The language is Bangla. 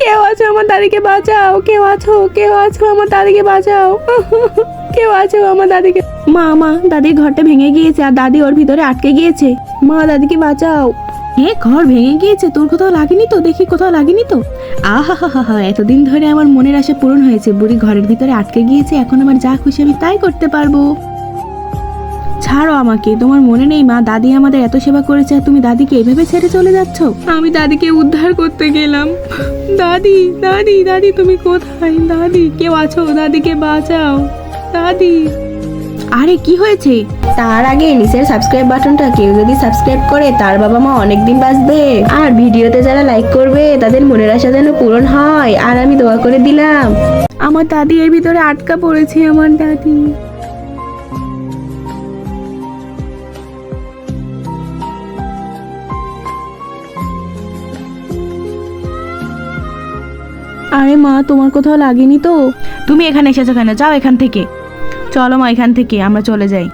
কেউ আছো আমার দাদিকে বাঁচাও, কেউ আছো আমার দাদিকে বাঁচাও, কেউ আছো আমার দাদিকে। মা দাদির ঘরটা ভেঙে গিয়েছে আর দাদি ওর ভিতরে আটকে গিয়েছে, মা দাদিকে বাঁচাও। ঘর ভেঙে গিয়েছে? তোর কোথাও লাগেনি তো? দেখি কোথাও লাগেনি তো। আহা হা হা হা, এতদিন ধরে আমার মনের আশা পূরণ হয়েছে। বুড়ি ঘরের ভিতরে আটকে গিয়েছে, এখন আমার যা খুশি আমি তাই করতে পারবো। ছাড়ো আমাকে, তোমার মনে নেই মা দাদি আমাদের এত সেবা করেছে আর তুমি দাদিকে এভাবে ছেড়ে চলে যাচ্ছ? আমি দাদিকে উদ্ধার করতে গেলাম। দাদি দাদি দাদি তুমি কোথায়? দাদি কেউ আছো? দাদিকে বাঁচাও দাদি। আরে কি হয়েছে? তার আগে নিচের সাবস্ক্রাইব বাটনটা কেউ যদি সাবস্ক্রাইব করে তার বাবা মা অনেকদিন বাঁচবে, আর ভিডিওতে যারা লাইক করবে তাদের মনের আশা যেন পূরণ হয়, আর আমি দোয়া করে দিলাম। আমার দাদি এর ভিতরে আটকা পড়েছে, আমার দাদি। আরে মা তোমার কোথাও লাগেনি তো? তুমি এখানে এসেছো কেন? যাও এখান থেকে, চলো মা এখান থেকে আমরা চলে যাই।